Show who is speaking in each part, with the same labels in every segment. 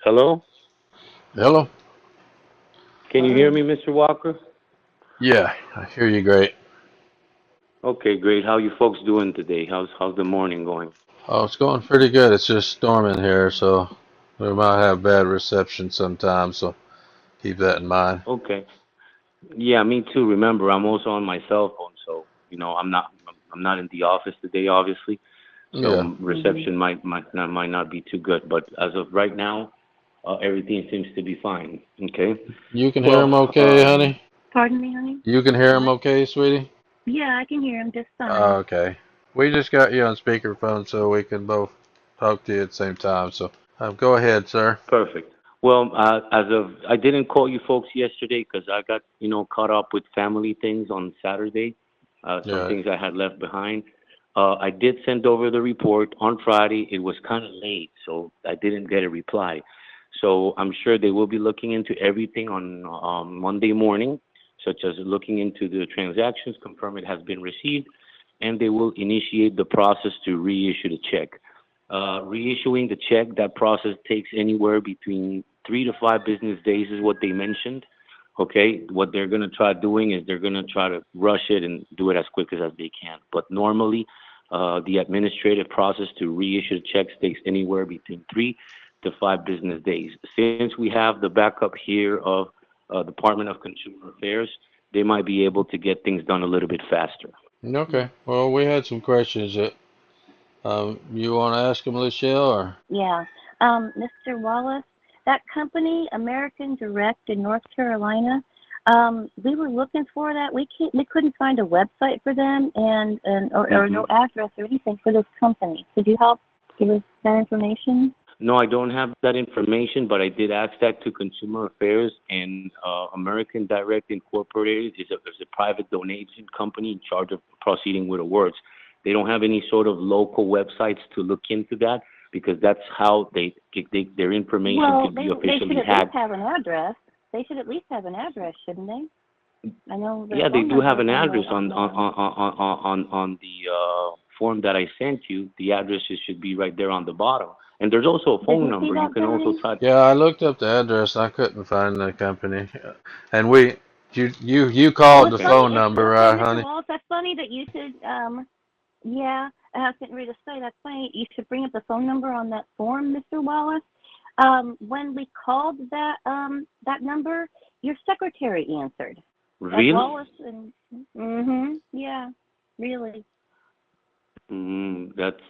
Speaker 1: Hello?
Speaker 2: Hello?
Speaker 1: Can you hear me, Mr. Walker?
Speaker 2: Yeah, I hear you great.
Speaker 1: Okay, great. How you folks doing today? How's the morning going?
Speaker 2: Oh, it's going pretty good. It's just storming here, so we might have bad reception sometimes, so keep that in mind.
Speaker 1: Okay. Yeah, me too. Remember, I'm also on my cell phone, so I'm not in the office today, obviously. So
Speaker 2: Yeah.
Speaker 1: reception might not be too good, but as of right now, everything seems to be fine. Okay.
Speaker 2: You can hear
Speaker 1: Well,
Speaker 2: him okay, honey?
Speaker 3: Pardon me, honey?
Speaker 2: You can hear him
Speaker 3: What?
Speaker 2: okay, sweetie?
Speaker 3: Yeah, I can hear him just fine.
Speaker 2: Okay. We just got you on speakerphone so we can both talk to you at the same time, so go ahead, sir.
Speaker 1: perfect. Well, I didn't call you folks yesterday because I got caught up with family things on Saturday, some
Speaker 2: Yeah.
Speaker 1: things I had left behind. I did send over the report on Friday. It was kind of late, so I didn't get a reply. So I'm sure they will be looking into everything on Monday morning, such as looking into the transactions, confirm it has been received, and they will initiate the process to reissue the check. Reissuing the check, that process takes anywhere between 3 to 5 business days, is what they mentioned. Okay, what they're going to try doing is they're going to try to rush it and do it as quick as they can. But normally, the administrative process to reissue the checks takes anywhere between 3 to 5 business days. Since we have the backup here of Department of Consumer Affairs, they might be able to get things done a little bit faster.
Speaker 2: Okay. Well, we had some questions that you want to ask him, Lucille, or?
Speaker 3: Yeah. Mr. Wallace, that company, American Direct in North Carolina, we were looking for that. We couldn't find a website for them or
Speaker 1: Hmm.
Speaker 3: no address or anything for this company. Could you help give us that information?
Speaker 1: No, I don't have that information, but I did ask that to Consumer Affairs, and American Direct Incorporated is a private donation company in charge of proceeding with awards. They don't have any sort of local websites to look into that because that's how their information
Speaker 3: Well,
Speaker 1: could be
Speaker 3: they should
Speaker 1: officially
Speaker 3: at least
Speaker 1: hacked.
Speaker 3: have an address. They should at least have an address, shouldn't they? I know their
Speaker 1: Yeah, they
Speaker 3: phone
Speaker 1: do have
Speaker 3: number's
Speaker 1: an
Speaker 3: on
Speaker 1: address
Speaker 3: the
Speaker 1: on the form that I sent you. The addresses should be right there on the bottom, and there's also a
Speaker 3: Did
Speaker 1: phone
Speaker 3: you see
Speaker 1: number. You
Speaker 3: that,
Speaker 1: can also
Speaker 3: Johnny?
Speaker 1: try.
Speaker 2: Yeah, I looked up the address. I couldn't find the company, and you
Speaker 3: Well,
Speaker 2: called
Speaker 3: it's
Speaker 2: the
Speaker 1: Okay.
Speaker 3: funny.
Speaker 2: phone number,
Speaker 3: Okay,
Speaker 2: right,
Speaker 3: Mr.
Speaker 2: honey?
Speaker 3: Wallace, that's funny that you should. Yeah, I was getting ready to say that's funny. You should bring up the phone number on that form, Mr. Wallace. When we called that number, your secretary answered.
Speaker 1: Really?
Speaker 3: Wallace and yeah, really.
Speaker 1: That's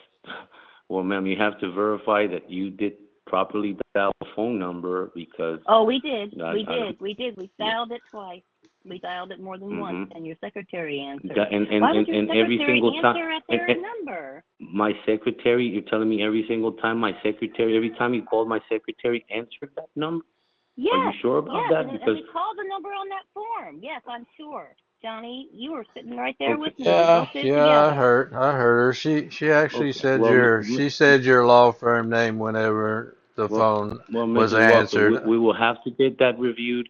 Speaker 1: well, ma'am. You have to verify that you did properly dial the phone number because
Speaker 3: Oh, we did. We
Speaker 1: I
Speaker 3: did.
Speaker 1: don't.
Speaker 3: We did. We
Speaker 1: Yeah.
Speaker 3: dialed it twice. We dialed it more than once,
Speaker 1: Mm-hmm.
Speaker 3: and your secretary answered.
Speaker 1: That, and, and,
Speaker 3: Why would
Speaker 1: and,
Speaker 3: your
Speaker 1: and every
Speaker 3: secretary
Speaker 1: single time,
Speaker 3: answer at
Speaker 1: and,
Speaker 3: their
Speaker 1: and
Speaker 3: number?
Speaker 1: my secretary, you're telling me every single time my secretary, every time you called my secretary, answered that number? Are you
Speaker 3: Yes,
Speaker 1: sure about
Speaker 3: yes,
Speaker 1: that?
Speaker 3: and
Speaker 1: Because
Speaker 3: we called the number on that form. Yes, I'm sure. Johnny, you were sitting right there
Speaker 1: okay,
Speaker 3: with me. We
Speaker 2: Yeah,
Speaker 3: both did it
Speaker 2: yeah,
Speaker 3: together.
Speaker 2: I heard her. She actually
Speaker 1: okay.
Speaker 2: said your law firm name whenever the
Speaker 1: Well,
Speaker 2: phone
Speaker 1: well,
Speaker 2: was
Speaker 1: Mrs. Walker,
Speaker 2: answered.
Speaker 1: we will have to get that reviewed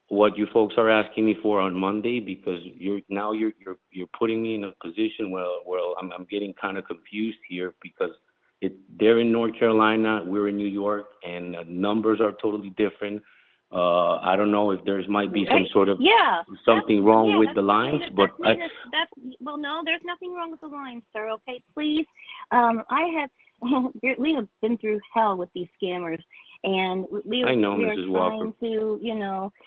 Speaker 1: what you folks are asking me for on Monday because you're putting me in a position where I'm getting kind of confused here because they're in North Carolina, we're in New York, and numbers are totally different. I don't know if there's might be some
Speaker 3: Right?
Speaker 1: sort of
Speaker 3: Yeah,
Speaker 1: something wrong with
Speaker 3: that's
Speaker 1: the
Speaker 3: me.
Speaker 1: lines, but
Speaker 3: That's me. That's well, no, there's nothing wrong with the line, sir. Okay, please. I have we have been through hell with these scammers, and
Speaker 1: I know,
Speaker 3: we are
Speaker 1: Mrs. Walker,
Speaker 3: trying to,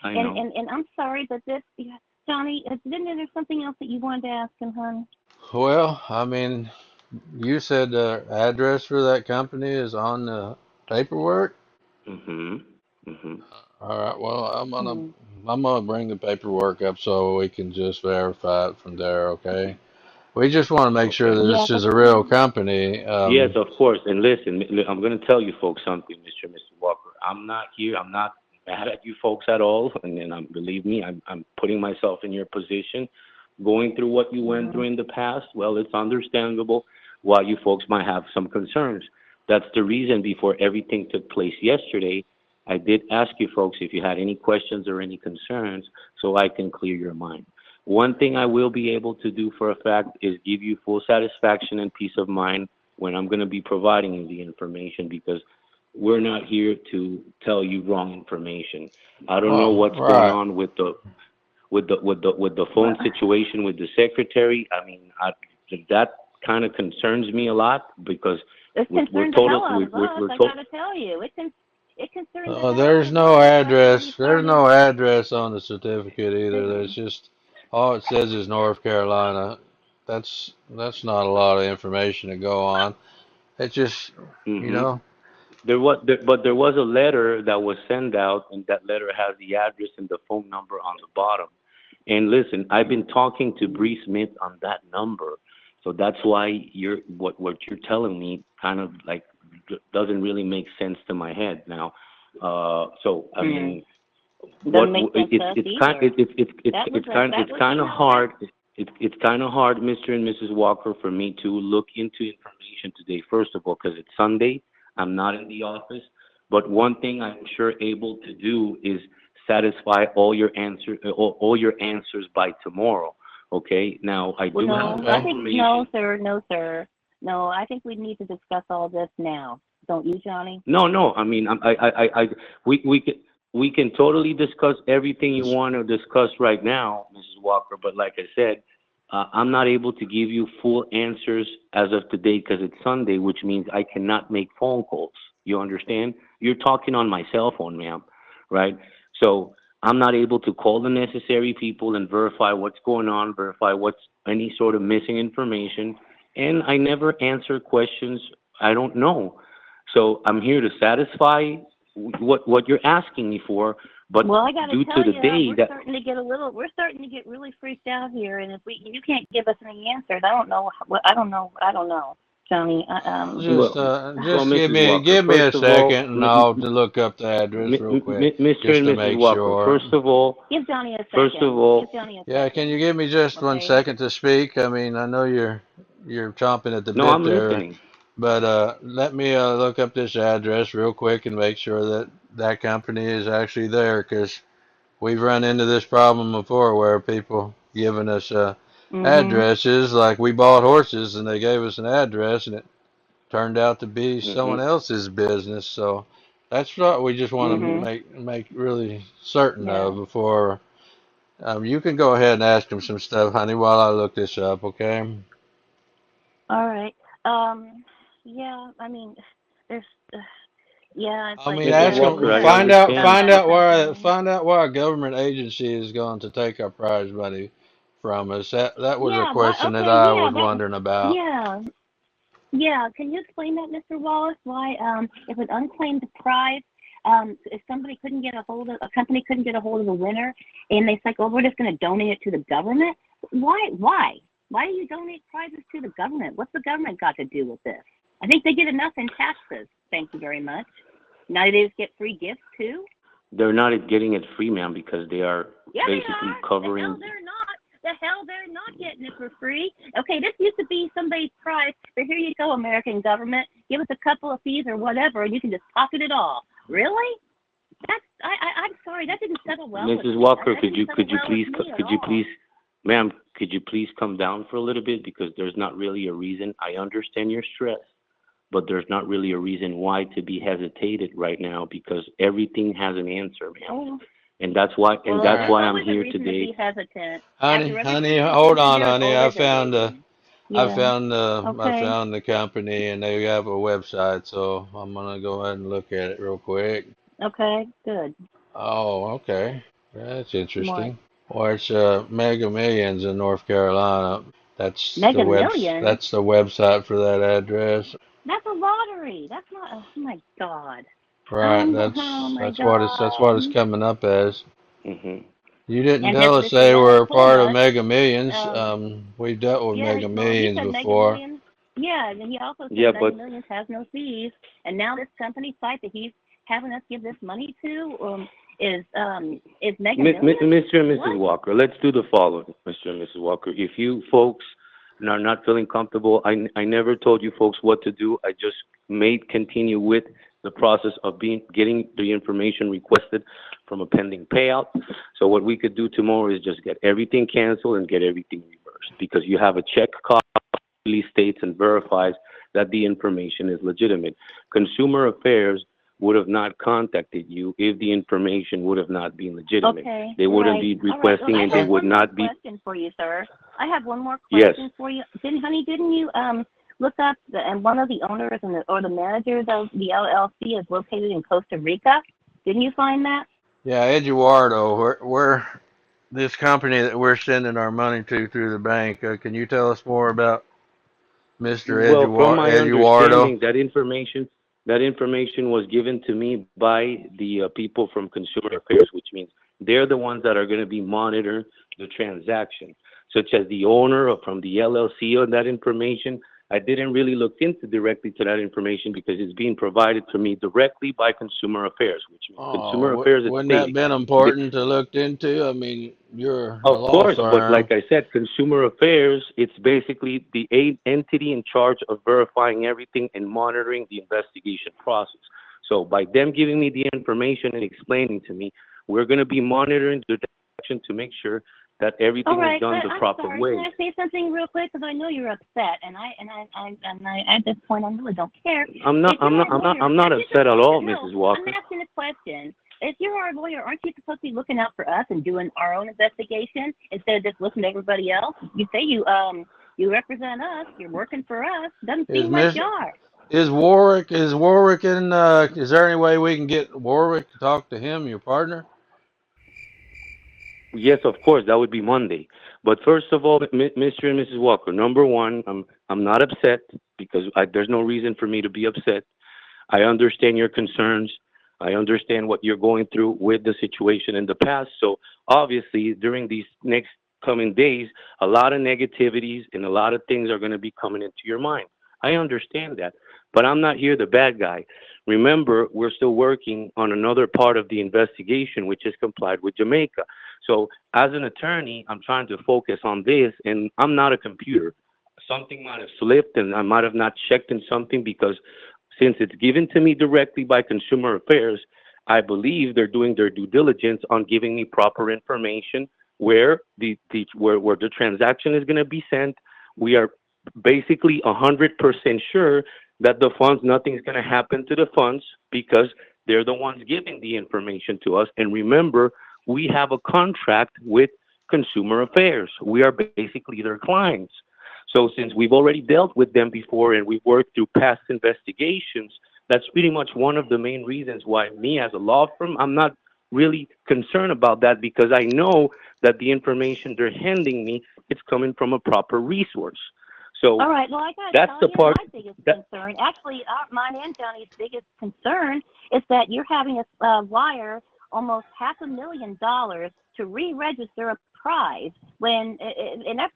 Speaker 1: I know.
Speaker 3: and I'm sorry, but this, yeah, Johnny, isn't there something else that you wanted to ask him, hon?
Speaker 2: Well, I mean, you said the address for that company is on the paperwork.
Speaker 1: Mhm. Mhm.
Speaker 2: All right. Well,
Speaker 3: Hmm.
Speaker 2: I'm gonna bring the paperwork up so we can just verify it from there. Okay. We just want to make sure
Speaker 1: Okay.
Speaker 2: that
Speaker 3: Yeah,
Speaker 2: this is a real company.
Speaker 1: Yes, of course. And listen, I'm going to tell you folks something, Mr. Walker. I'm not here. I'm not mad at you folks at all. And believe me, I'm putting myself in your position. Going through what you went
Speaker 3: hmm
Speaker 1: through in the past, well, it's understandable why you folks might have some concerns. That's the reason before everything took place yesterday, I did ask you folks if you had any questions or any concerns so I can clear your mind. One thing I will be able to do for a fact is give you full satisfaction and peace of mind when I'm going to be providing you the information because we're not here to tell you wrong information. I don't know
Speaker 2: Oh,
Speaker 1: what's going
Speaker 2: right.
Speaker 1: on with the phone
Speaker 3: Well,
Speaker 1: situation with the secretary. I mean, that kind of concerns me a lot because
Speaker 3: this
Speaker 1: we're
Speaker 3: concerns the hell
Speaker 1: total
Speaker 3: out of us.
Speaker 1: we're
Speaker 3: I
Speaker 1: told.
Speaker 3: gotta tell you, it concerns the hell out
Speaker 2: There's
Speaker 3: of
Speaker 2: no
Speaker 3: us. That's why we
Speaker 2: address. There's
Speaker 3: started
Speaker 2: no address on the certificate either.
Speaker 3: the.
Speaker 2: There's just all it says is North Carolina. That's not a lot of information to go on. It just, you
Speaker 1: Hmm.
Speaker 2: know,
Speaker 1: But there was a letter that was sent out, and that letter has the address and the phone number on the bottom. And listen, I've been talking to Bree Smith on that number, so that's why what you're telling me kind of like doesn't really make sense to my head now. So I
Speaker 3: Mm,
Speaker 1: mean, what
Speaker 3: doesn't make sense to us
Speaker 1: it's kind
Speaker 3: either. That
Speaker 1: it's
Speaker 3: was
Speaker 1: kind of
Speaker 3: something that.
Speaker 1: hard. It's kind of hard, Mr. and Mrs. Walker, for me to look into information today. First of all, because it's Sunday, I'm not in the office. But one thing I'm sure able to do is satisfy all your answers by tomorrow. Okay. Now I
Speaker 3: Well,
Speaker 1: do have
Speaker 3: no,
Speaker 1: more
Speaker 3: I
Speaker 2: okay.
Speaker 3: think no,
Speaker 1: information.
Speaker 3: sir, no, sir, no. I think we need to discuss all this now. Don't you, Johnny?
Speaker 1: No, no. I mean, we can totally discuss everything you want to discuss right now, Mrs. Walker. But like I said, I'm not able to give you full answers as of today because it's Sunday, which means I cannot make phone calls. You understand? You're talking on my cell phone, ma'am, right? So I'm not able to call the necessary people and verify what's going on, verify what's any sort of missing information, and I never answer questions I don't know. So I'm here to satisfy what you're asking me for, but
Speaker 3: Well, I got to
Speaker 1: due to
Speaker 3: tell
Speaker 1: the
Speaker 3: you,
Speaker 1: day that
Speaker 3: we're starting to get really freaked out here. And if you can't give us any answers, I don't know. I don't know, Johnny.
Speaker 2: Just,
Speaker 1: well,
Speaker 2: uh,
Speaker 1: well,
Speaker 2: just
Speaker 1: Mrs. Walker,
Speaker 2: give me
Speaker 1: first
Speaker 2: a
Speaker 1: of all,
Speaker 2: second, and I'll to look up the address real quick,
Speaker 1: Mr.
Speaker 2: just
Speaker 1: and
Speaker 2: to
Speaker 1: Mrs.
Speaker 2: make
Speaker 1: Walker,
Speaker 2: sure.
Speaker 3: give Johnny a
Speaker 1: first of
Speaker 3: second. Give
Speaker 1: all,
Speaker 3: Johnny a
Speaker 2: Yeah, can
Speaker 3: second.
Speaker 2: you give me just one
Speaker 3: Okay.
Speaker 2: second to speak? I mean, I know you're chomping at the
Speaker 1: no,
Speaker 2: bit
Speaker 1: I'm
Speaker 2: there,
Speaker 1: listening.
Speaker 2: but let me look up this address real quick and make sure that that company is actually there, because we've run into this problem before where people giving us
Speaker 3: Mhm.
Speaker 2: addresses, like we bought horses and they gave us an address and it turned out to be someone
Speaker 1: Hmm.
Speaker 2: else's business. So that's what we just want to
Speaker 3: Mhm.
Speaker 2: make really certain of
Speaker 3: Yeah.
Speaker 2: before. You can go ahead and ask him some stuff, honey, while I look this up, okay?
Speaker 3: All right. Um. Yeah. I mean, there's. Yeah. It's
Speaker 2: I
Speaker 3: like
Speaker 2: mean,
Speaker 1: Mrs.
Speaker 2: ask
Speaker 3: yeah.
Speaker 1: Walker,
Speaker 2: him,
Speaker 1: I
Speaker 3: Yeah. We found
Speaker 1: understand.
Speaker 3: out something.
Speaker 2: find out why a government agency is going to take our prize money from us. That was a
Speaker 3: Yeah. What?
Speaker 2: question that
Speaker 3: Okay.
Speaker 2: I
Speaker 3: Yeah.
Speaker 2: was
Speaker 3: That.
Speaker 2: wondering about.
Speaker 3: Yeah. Yeah, can you explain that, Mr. Wallace? Why, if an unclaimed prize, if somebody couldn't get a hold of, a company couldn't get a hold of the winner, and they say, "Oh, we're just going to donate it to the government." Why? Why? Why do you donate prizes to the government? What's the government got to do with this? I think they get enough in taxes. Thank you very much. Now they just get free gifts too.
Speaker 1: They're not getting it free, ma'am, because they are
Speaker 3: Yeah, they
Speaker 1: basically
Speaker 3: are. The hell
Speaker 1: covering.
Speaker 3: they're not. The hell they're not getting it for free. Okay, this used to be somebody's prize, but here you go, American government. Give us a couple of fees or whatever, and you can just pocket it all. Really? I'm sorry, that didn't settle well with
Speaker 1: Mrs.
Speaker 3: me.
Speaker 1: Walker,
Speaker 3: That didn't settle well with me at
Speaker 1: could you
Speaker 3: all.
Speaker 1: please, ma'am, could you please come down for a little bit because there's not really a reason. I understand your stress, but there's not really a reason why to be hesitated right now because everything has an answer, ma'am.
Speaker 3: Oh,
Speaker 1: And
Speaker 2: All
Speaker 3: well,
Speaker 1: that's
Speaker 2: right.
Speaker 3: there's
Speaker 1: why I'm
Speaker 3: always a
Speaker 1: here
Speaker 3: reason to
Speaker 1: today.
Speaker 3: be hesitant.
Speaker 2: Honey,
Speaker 3: After everything
Speaker 2: honey,
Speaker 3: we've
Speaker 2: hold
Speaker 3: been through,
Speaker 2: on,
Speaker 3: there's
Speaker 2: honey.
Speaker 3: always a reason. Yeah.
Speaker 2: I
Speaker 3: Okay.
Speaker 2: found the company and they have a website, so I'm gonna go ahead and look at it real quick.
Speaker 3: Okay. Good.
Speaker 2: Oh, okay. That's
Speaker 3: What?
Speaker 2: interesting. Well, it's Mega Millions in North Carolina.
Speaker 3: Mega Millions?
Speaker 2: That's the website for that address.
Speaker 3: That's a lottery. That's not. Oh my God.
Speaker 2: Right,
Speaker 3: Oh my
Speaker 2: that's what it's
Speaker 3: God.
Speaker 2: coming up as.
Speaker 1: Hmm.
Speaker 2: You didn't
Speaker 3: And
Speaker 2: tell us
Speaker 3: Mr.
Speaker 2: they
Speaker 3: Wallace
Speaker 2: were a
Speaker 3: told
Speaker 2: part of
Speaker 3: us,
Speaker 2: Mega Millions.
Speaker 3: um,
Speaker 2: We've dealt with
Speaker 3: yeah,
Speaker 2: Mega
Speaker 3: well, he
Speaker 2: Millions
Speaker 3: said Mega
Speaker 2: before.
Speaker 3: Millions. Yeah, and he also said
Speaker 1: Yeah,
Speaker 3: Mega
Speaker 1: but
Speaker 3: Millions has no fees. And now this company site that he's having us give this money to is Mega Millions.
Speaker 1: Mr. and Mrs.
Speaker 3: What?
Speaker 1: Walker, let's do the following, Mr. and Mrs. Walker. If you folks are not feeling comfortable, I never told you folks what to do. I just made continue with the process of getting the information requested from a pending payout. So what we could do tomorrow is just get everything canceled and get everything reversed because you have a check copy states and verifies that the information is legitimate. Consumer Affairs would have not contacted you if the information would have not been legitimate.
Speaker 3: Okay,
Speaker 1: They wouldn't
Speaker 3: right.
Speaker 1: be
Speaker 3: All right. Well,
Speaker 1: requesting
Speaker 3: I
Speaker 1: and they
Speaker 3: have
Speaker 2: Okay.
Speaker 1: would
Speaker 3: one more
Speaker 1: not be.
Speaker 3: question for you, sir. I have one more
Speaker 1: Yes.
Speaker 3: question for you. Didn't you look up and one of the owners or the managers of the LLC is located in Costa Rica? Didn't you find that?
Speaker 2: Yeah, Eduardo, we're this company that we're sending our money to through the bank. Can you tell us more about Mr.
Speaker 1: Well, from my
Speaker 2: Eduardo?
Speaker 1: understanding, that information was given to me by the people from Consumer Affairs, which means they're the ones that are going to be monitoring the transaction, such as the owner or from the LLC on that information. I didn't really look into directly to that information because it's being provided to me directly by Consumer Affairs, which means
Speaker 2: Oh,
Speaker 1: Consumer Affairs is
Speaker 2: wouldn't that
Speaker 1: big.
Speaker 2: been important to look into? I mean, you're a
Speaker 1: Of
Speaker 2: law
Speaker 1: course, but like
Speaker 2: firm.
Speaker 1: I said, consumer affairs, it's basically the entity in charge of verifying everything and monitoring the investigation process. So by them giving me the information and explaining to me, we're going to be monitoring the transaction to make sure that
Speaker 3: All
Speaker 1: everything is
Speaker 3: right,
Speaker 1: done
Speaker 3: but
Speaker 1: the
Speaker 3: I'm
Speaker 1: proper
Speaker 3: sorry. Can
Speaker 1: way.
Speaker 3: I say something real quick? Because I know you're upset, and I at this point I really don't care.
Speaker 1: I'm not,
Speaker 3: If
Speaker 1: I'm
Speaker 3: you're
Speaker 1: not,
Speaker 3: our
Speaker 1: I'm not,
Speaker 3: lawyer,
Speaker 1: I'm not
Speaker 3: aren't you
Speaker 1: upset at
Speaker 3: supposed to?
Speaker 1: all,
Speaker 3: No,
Speaker 1: Mrs.
Speaker 3: I'm
Speaker 1: Walker.
Speaker 3: asking a question. If you're our lawyer, aren't you supposed to be looking out for us and doing our own investigation instead of just listening to everybody else? You say you represent us. You're working for us. Doesn't
Speaker 2: Is
Speaker 3: seem like
Speaker 2: Miss
Speaker 3: you are.
Speaker 2: is Warwick in? Is there any way we can get Warwick to talk to him, your partner?
Speaker 1: Yes, of course, that would be Monday. But first of all, Mr. and Mrs. Walker, number one, I'm not upset because there's no reason for me to be upset. I understand your concerns. I understand what you're going through with the situation in the past. So obviously, during these next coming days, a lot of negativities and a lot of things are going to be coming into your mind. I understand that, but I'm not here the bad guy. Remember, we're still working on another part of the investigation, which is complied with Jamaica. So as an attorney, I'm trying to focus on this, and I'm not a computer. Something might have slipped, and I might have not checked in something because since it's given to me directly by Consumer Affairs, I believe they're doing their due diligence on giving me proper information where where the transaction is going to be sent. We are basically 100% sure that the funds, nothing's going to happen to the funds because they're the ones giving the information to us. And remember, we have a contract with Consumer Affairs. We are basically their clients. So since we've already dealt with them before and we've worked through past investigations, that's pretty much one of the main reasons why me as a law firm, I'm not really concerned about that because I know that the information they're handing me, it's coming from a proper resource. So
Speaker 3: All right. Well, I gotta
Speaker 1: that's
Speaker 3: tell
Speaker 1: the
Speaker 3: you,
Speaker 1: part
Speaker 3: my biggest
Speaker 1: that,
Speaker 3: concern, actually, mine and Johnny's biggest concern, is that you're having us wire almost $500,000 to re-register a prize when, and that's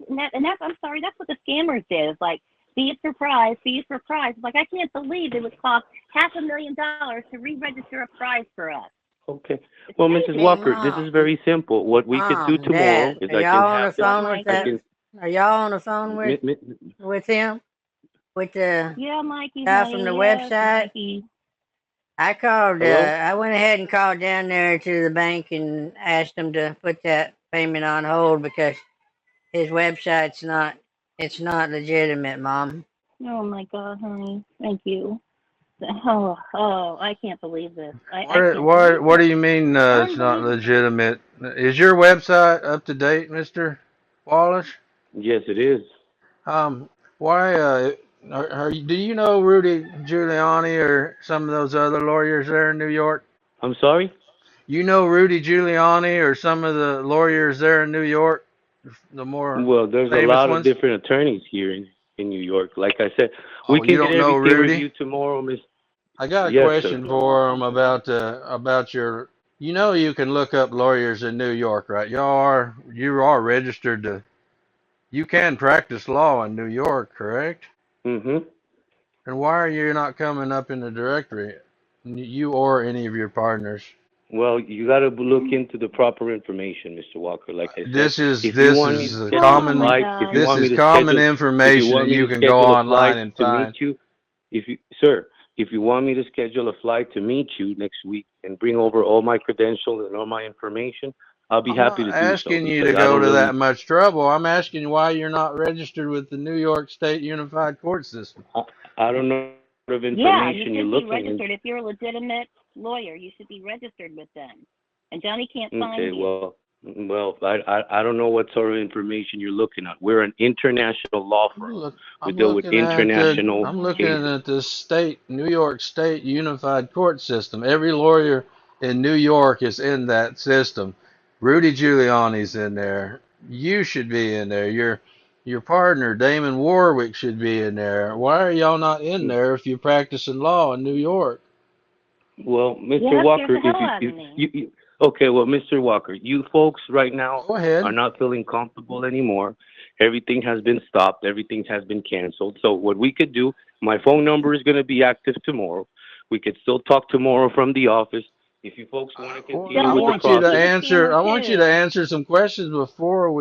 Speaker 3: I'm sorry, that's what the scammers did. It's like fee it for prize, fee it for prize. Like I can't believe it would cost $500,000 to re-register a prize for us.
Speaker 1: okay.
Speaker 3: It's
Speaker 1: Well, Mrs.
Speaker 3: crazy.
Speaker 4: Hey,
Speaker 1: Walker, this
Speaker 4: Mom,
Speaker 1: is very simple. What we could do
Speaker 4: Mom,
Speaker 1: tomorrow
Speaker 4: Dad,
Speaker 1: is
Speaker 4: are
Speaker 1: I can
Speaker 4: y'all on
Speaker 1: have
Speaker 4: the
Speaker 1: the,
Speaker 3: What,
Speaker 4: phone with
Speaker 1: I
Speaker 4: that?
Speaker 3: Mikey?
Speaker 1: can,
Speaker 4: Are y'all on the phone
Speaker 1: mi- mi-
Speaker 4: with him? With the
Speaker 3: Yeah, Mikey,
Speaker 4: guy from the
Speaker 3: honey. Yes,
Speaker 4: website?
Speaker 3: Mikey.
Speaker 4: I called.
Speaker 1: hello?
Speaker 4: I went ahead and called down there to the bank and asked them to put that payment on hold because his website's not. It's not legitimate, Mom.
Speaker 3: Oh my God, honey. Thank you. Oh, I can't believe this. I
Speaker 2: What
Speaker 3: can't believe
Speaker 2: what what
Speaker 3: this.
Speaker 2: do you mean it's not
Speaker 3: Unbelievable.
Speaker 2: legitimate? Is your website up to date, Mr. Wallace?
Speaker 1: Yes, it is.
Speaker 2: Um, why do you know Rudy Giuliani or some of those other lawyers there in New York?
Speaker 1: I'm sorry?
Speaker 2: You know Rudy Giuliani or some of the lawyers there in New York, the more
Speaker 1: Well, there's a
Speaker 2: famous
Speaker 1: lot of
Speaker 2: ones?
Speaker 1: different attorneys here in New York. Like I said, we
Speaker 2: Oh, you
Speaker 1: can get
Speaker 2: don't know
Speaker 1: everything
Speaker 2: Rudy?
Speaker 1: reviewed tomorrow, Miss.
Speaker 2: I got a
Speaker 1: Yes, sir.
Speaker 2: question for him about your. You know you can look up lawyers in New York, right? You are registered to. You can practice law in New York, correct?
Speaker 1: Mm-hmm.
Speaker 2: And why are you not coming up in the directory? You or any of your partners?
Speaker 1: Well, you got to look into the proper information, Mr. Walker. Like I said,
Speaker 2: This is
Speaker 1: if you
Speaker 2: this
Speaker 1: want me
Speaker 2: is
Speaker 1: to
Speaker 2: a
Speaker 1: schedule a
Speaker 3: Oh my
Speaker 2: common
Speaker 1: flight, if you
Speaker 3: God.
Speaker 2: this
Speaker 1: want me
Speaker 2: is
Speaker 1: to
Speaker 2: common
Speaker 1: schedule, if you
Speaker 2: information that
Speaker 1: want me
Speaker 2: you
Speaker 1: to
Speaker 2: can go
Speaker 1: schedule a flight
Speaker 2: online and
Speaker 1: to meet
Speaker 2: find.
Speaker 1: you, if you, sir, if you want me to schedule a flight to meet you next week and bring over all my credentials and all my information, I'll be
Speaker 2: I'm
Speaker 1: happy
Speaker 2: not
Speaker 1: to do so
Speaker 2: asking you
Speaker 1: because
Speaker 2: to
Speaker 1: I
Speaker 2: go
Speaker 1: don't
Speaker 2: to that
Speaker 1: really,
Speaker 2: much trouble. I'm asking why you're not registered with the New York State Unified Court System.
Speaker 1: I, I don't know sort of
Speaker 3: Yeah, you
Speaker 1: information you're
Speaker 3: should be
Speaker 1: looking
Speaker 3: registered.
Speaker 1: into.
Speaker 3: If you're a legitimate lawyer, you should be registered with them. And Johnny can't
Speaker 1: Okay,
Speaker 3: find you.
Speaker 1: I don't know what sort of information you're looking at. We're an international law firm. We
Speaker 2: I'm
Speaker 1: deal with
Speaker 2: looking at
Speaker 1: international cases.
Speaker 2: the state, New York State Unified Court System. Every lawyer in New York is in that system. Rudy Giuliani's in there. You should be in there. Your partner, Damon Warwick, should be in there. Why are y'all not in there if you're practicing law in New York?
Speaker 1: Well,
Speaker 3: Yeah,
Speaker 1: Mr.
Speaker 3: that scares
Speaker 1: Walker,
Speaker 3: the
Speaker 1: if
Speaker 3: hell out of me.
Speaker 1: okay, well, Mr. Walker, you folks right now
Speaker 2: Go
Speaker 1: are
Speaker 2: ahead.
Speaker 1: not feeling comfortable anymore. Everything has been stopped. Everything has been canceled. So what we could do, my phone number is going to be active tomorrow. We could still talk tomorrow from the office. If you folks want to continue
Speaker 2: I
Speaker 3: Don't
Speaker 1: with the
Speaker 3: want
Speaker 2: want you
Speaker 3: to
Speaker 2: to
Speaker 3: be
Speaker 1: process,
Speaker 3: the
Speaker 2: answer.
Speaker 3: scammer
Speaker 2: I want you to
Speaker 3: too.
Speaker 2: answer some questions before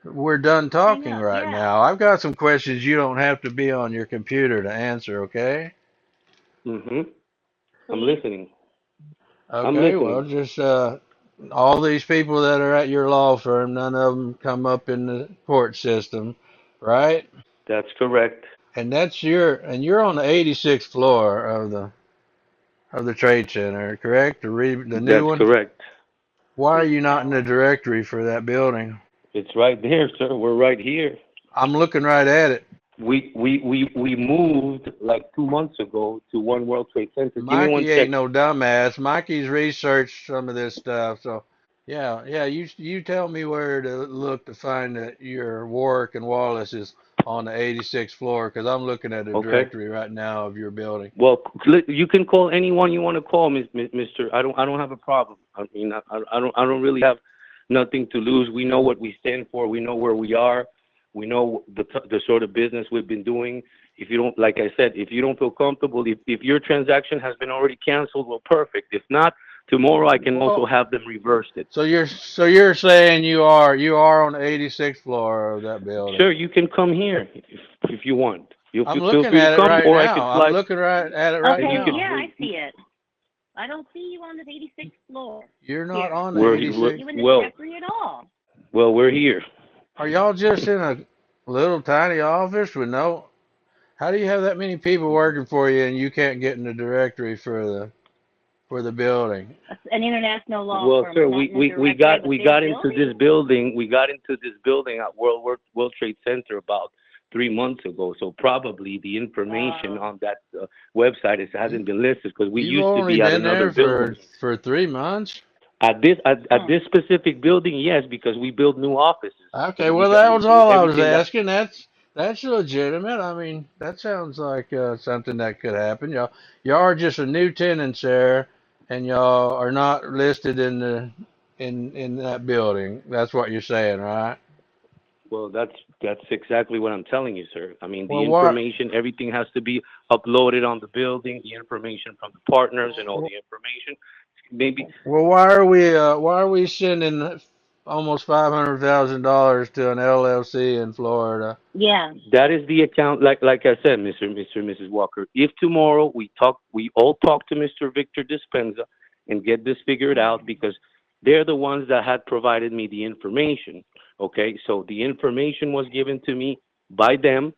Speaker 2: we're done
Speaker 3: Hang
Speaker 2: talking
Speaker 3: up.
Speaker 2: right
Speaker 3: Yeah.
Speaker 2: now. I've got some questions you don't have to be on your computer to answer, okay?
Speaker 1: hmm I'm
Speaker 3: Please.
Speaker 1: listening. I'm
Speaker 2: Okay, well,
Speaker 1: listening.
Speaker 2: just all these people that are at your law firm, none of them come up in the court system, right?
Speaker 1: That's correct.
Speaker 2: And you're on the 86th floor of the trade center, correct? The new
Speaker 1: That's
Speaker 2: one?
Speaker 1: correct.
Speaker 2: Why are you not in the
Speaker 3: Retail.
Speaker 2: directory for that building?
Speaker 1: It's right there, sir. We're right here.
Speaker 2: I'm looking right at it.
Speaker 1: We moved like 2 months ago to One World Trade Center. Give me one
Speaker 2: Mikey ain't
Speaker 1: second.
Speaker 2: no dumbass. Mikey's researched some of this stuff, so yeah. You tell me where to look to find that your Warwick and Wallace is on the 86th floor, because I'm looking at a
Speaker 1: Okay.
Speaker 2: directory right now of your building.
Speaker 1: Well, you can call anyone you want to call, Mister. I don't have a problem. I mean, I don't really have nothing to lose. We know what we stand for. We know where we are. We know the sort of business we've been doing. If you don't, like I said, if you don't feel comfortable, if your transaction has been already canceled, well, perfect. If not, tomorrow I can also
Speaker 2: Well,
Speaker 1: have them reversed it.
Speaker 2: so you're saying you are on the 86th floor of that building.
Speaker 1: Sure, you can come here if you want. You
Speaker 2: I'm
Speaker 1: feel
Speaker 2: looking
Speaker 1: free to
Speaker 2: at it
Speaker 1: come,
Speaker 2: right
Speaker 1: or I could
Speaker 2: now. I'm
Speaker 1: slide.
Speaker 2: looking right at it right
Speaker 1: And you
Speaker 3: Okay.
Speaker 1: could.
Speaker 2: now.
Speaker 3: Yeah, I see it. I don't see you on the 86th floor
Speaker 2: You're not
Speaker 3: here.
Speaker 2: on the
Speaker 3: I don't see
Speaker 1: We're
Speaker 2: 86th.
Speaker 3: you in the
Speaker 1: well,
Speaker 3: directory at all.
Speaker 1: well, we're here.
Speaker 2: Are y'all just in a little tiny office with no? How do you have that many people working for you and you can't get in the directory for the building?
Speaker 3: An international law
Speaker 1: Well,
Speaker 3: firm. We're
Speaker 1: sir,
Speaker 3: not
Speaker 1: we,
Speaker 3: in a
Speaker 1: we, we
Speaker 3: directory of
Speaker 1: got
Speaker 3: a
Speaker 1: we
Speaker 3: big
Speaker 1: got into
Speaker 3: building.
Speaker 1: this building. We got into this building at World Trade Center about 3 months ago. So probably the information
Speaker 3: Oh.
Speaker 1: on that website
Speaker 2: You,
Speaker 1: hasn't been listed because we
Speaker 2: you've
Speaker 1: used to
Speaker 2: only
Speaker 1: be at
Speaker 2: been
Speaker 1: another
Speaker 2: there
Speaker 1: building.
Speaker 2: for 3 months.
Speaker 1: At
Speaker 3: Huh.
Speaker 1: this specific building, yes, because we build new offices.
Speaker 2: Okay,
Speaker 1: So we
Speaker 2: well
Speaker 1: got
Speaker 2: that was all I was
Speaker 1: everything that.
Speaker 2: asking. That's legitimate. I mean, that sounds like something that could happen. Y'all are just a new tenants there, and y'all are not listed in that building. That's what you're saying, right?
Speaker 1: Well, that's exactly what I'm telling you, sir. I mean, the
Speaker 2: Well, what?
Speaker 1: information, everything has to be uploaded on the building, the information from the partners and all the information. Maybe
Speaker 2: Well, why are we sending almost $500,000 to an LLC in Florida?
Speaker 3: Yeah.
Speaker 1: that is the account. Like I said, and Mrs. Walker. If tomorrow we all talk to Mr. Victor Dispenza and get this figured out because they're the ones that had provided me the information. Okay, so the information was given to me by them,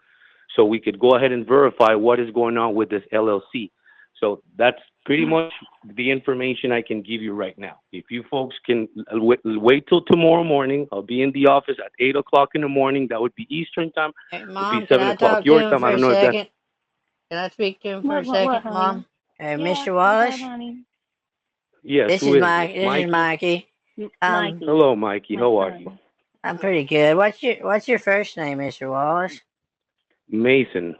Speaker 1: so we could go ahead and verify what is going on with this LLC. So that's pretty much the information I can give you right now. If you folks can wait till tomorrow morning, I'll be in the office at 8 o'clock in the morning. That would be Eastern time.
Speaker 4: Hey,
Speaker 1: Would be
Speaker 4: Mom, can
Speaker 1: seven
Speaker 4: I
Speaker 1: o'clock
Speaker 4: talk to
Speaker 1: your
Speaker 4: him
Speaker 1: time.
Speaker 4: for
Speaker 1: I
Speaker 4: a
Speaker 1: don't know if that's
Speaker 4: second? Can I speak to him for a
Speaker 3: What,
Speaker 4: second,
Speaker 3: honey?
Speaker 4: Mom? Hey,
Speaker 3: Yeah,
Speaker 4: Mr.
Speaker 3: go ahead,
Speaker 4: Wallace,
Speaker 3: honey.
Speaker 1: yes. Who is this?
Speaker 4: This is
Speaker 1: Mikey.
Speaker 4: Mikey. Um,
Speaker 3: Mikey,
Speaker 1: Hello, Mikey.
Speaker 3: my
Speaker 1: How are you?
Speaker 3: son.
Speaker 4: I'm pretty good. What's your first name, Mr. Wallace?
Speaker 1: Mason.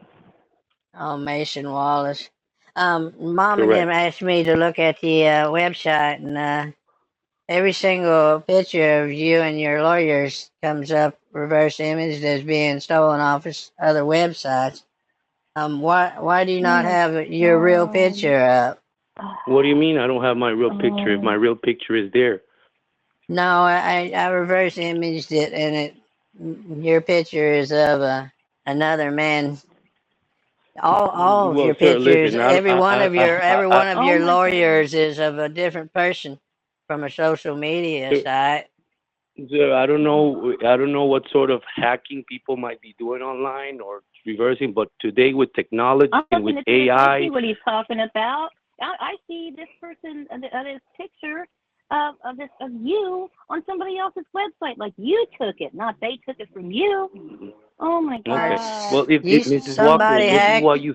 Speaker 4: Oh, Mason Wallace. Mom and them
Speaker 1: Correct.
Speaker 4: asked me to look at the website, and every single picture of you and your lawyers comes up reverse imaged as being stolen off other websites. Why do you
Speaker 3: Oh
Speaker 4: not
Speaker 3: my
Speaker 4: have your real
Speaker 3: God.
Speaker 4: picture up?
Speaker 1: What do you mean I don't have my real picture if my
Speaker 3: Oh.
Speaker 1: real picture is there?
Speaker 4: No, I reverse imaged it, and your picture is of another man. All of
Speaker 1: Well,
Speaker 4: your
Speaker 1: sir,
Speaker 4: pictures,
Speaker 1: listen.
Speaker 4: every one of
Speaker 3: Oh
Speaker 4: your
Speaker 3: my God.
Speaker 4: lawyers is of a different person from a social media
Speaker 1: Sir,
Speaker 4: site.
Speaker 1: I don't know. I don't know what sort of hacking people might be doing online or reversing, but today with technology
Speaker 3: I'm
Speaker 1: and
Speaker 3: looking
Speaker 1: with
Speaker 3: at this. I
Speaker 1: AI,
Speaker 3: see what he's talking about. I see this person, this picture of you on somebody else's website. Like you took it, not they took it from you. Oh my
Speaker 1: okay.
Speaker 3: God.
Speaker 1: Well, if
Speaker 4: You
Speaker 1: Mrs. Walker,
Speaker 4: somebody
Speaker 1: if this is
Speaker 4: hacked
Speaker 1: what you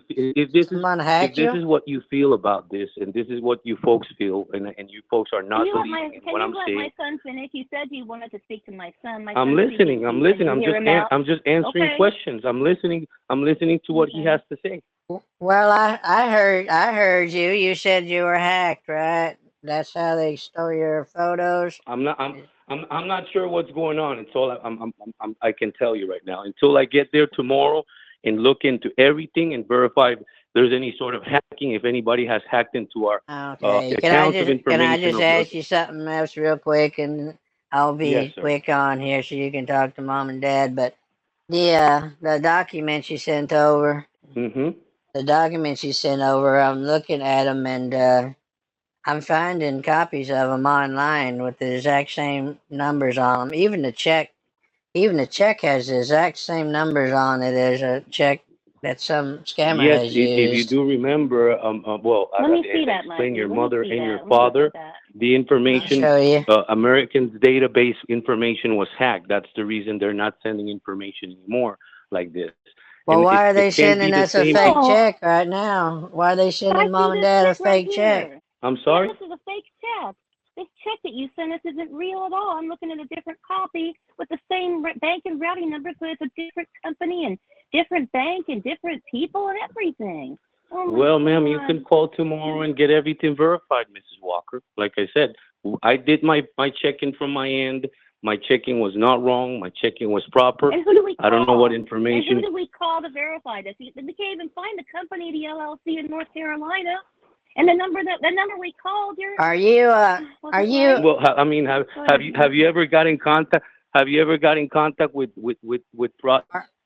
Speaker 4: someone
Speaker 1: if
Speaker 4: hacked
Speaker 1: this
Speaker 4: you?
Speaker 1: is what you feel about this, and this is what you folks feel, and you folks are
Speaker 3: Can
Speaker 1: not
Speaker 3: you let my
Speaker 1: believing in
Speaker 3: Can
Speaker 1: what
Speaker 3: you
Speaker 1: I'm
Speaker 3: let my
Speaker 1: saying,
Speaker 3: son finish? You said you wanted to speak to my son. My
Speaker 1: I'm
Speaker 3: son's speaking
Speaker 1: listening.
Speaker 3: to
Speaker 1: I'm
Speaker 3: you. Can
Speaker 1: listening.
Speaker 3: you hear him out?
Speaker 1: I'm just answering
Speaker 3: Okay.
Speaker 1: questions. I'm listening. I'm listening to what he
Speaker 3: Okay.
Speaker 1: has to say.
Speaker 4: Well, I heard you. You said you were hacked, right? That's how they stole your photos.
Speaker 1: I'm not. I'm not sure what's going on. It's all I can tell you right now. Until I get there tomorrow and look into everything and verify if there's any sort of hacking. If anybody has hacked into our
Speaker 4: Okay. Can I
Speaker 1: accounts of
Speaker 4: just can I
Speaker 1: information
Speaker 4: just
Speaker 1: of your.
Speaker 4: ask you something else real quick, and I'll
Speaker 1: Yes,
Speaker 4: be
Speaker 1: sir.
Speaker 4: quick on here so you can talk to mom and dad. But the documents you sent over,
Speaker 1: Mhm.
Speaker 4: I'm looking at them and I'm finding copies of them online with the exact same numbers on them. Even the check has the exact same numbers on it as a check that some scammer
Speaker 1: Yes,
Speaker 4: has
Speaker 1: if you
Speaker 4: used.
Speaker 1: do remember, well,
Speaker 3: Let me
Speaker 1: as
Speaker 3: see
Speaker 1: I
Speaker 3: that,
Speaker 1: explained,
Speaker 3: Mikey.
Speaker 1: your
Speaker 3: Let me
Speaker 1: mother
Speaker 3: see
Speaker 1: and your
Speaker 3: that. Let me look at
Speaker 1: father,
Speaker 3: that.
Speaker 1: the
Speaker 4: I'll
Speaker 1: information,
Speaker 4: show you.
Speaker 1: Americans' database information was hacked. That's the reason they're not sending information anymore like this.
Speaker 4: Well,
Speaker 1: And
Speaker 4: why are
Speaker 1: it
Speaker 4: they
Speaker 1: can't be
Speaker 4: sending
Speaker 1: the
Speaker 4: us a
Speaker 1: same.
Speaker 4: fake
Speaker 3: Oh,
Speaker 4: check right now? Why are they
Speaker 3: I
Speaker 4: sending
Speaker 3: see
Speaker 4: mom and
Speaker 3: this
Speaker 4: dad a
Speaker 3: check right
Speaker 4: fake check?
Speaker 3: here.
Speaker 1: I'm
Speaker 3: Yeah,
Speaker 1: sorry?
Speaker 3: this is a fake check. This check that you sent us isn't real at all. I'm looking at a different copy with the same bank and routing number, so it's a different company and different bank and different people and everything. Oh my
Speaker 1: Well, ma'am, you can
Speaker 3: God.
Speaker 1: call tomorrow and get everything verified, Mrs. Walker. Like I said, I did my checking from my end. My checking was not wrong. My checking was proper.
Speaker 3: And who do we
Speaker 1: I don't know what
Speaker 3: call? And who
Speaker 1: information.
Speaker 3: do we call to verify this? We can't even find the company, the LLC in North Carolina. And the number we called,
Speaker 4: Are you are
Speaker 3: wasn't
Speaker 4: you
Speaker 3: right.
Speaker 1: Well, I mean,
Speaker 3: Go ahead.
Speaker 1: have you ever got in contact? Have you ever got in contact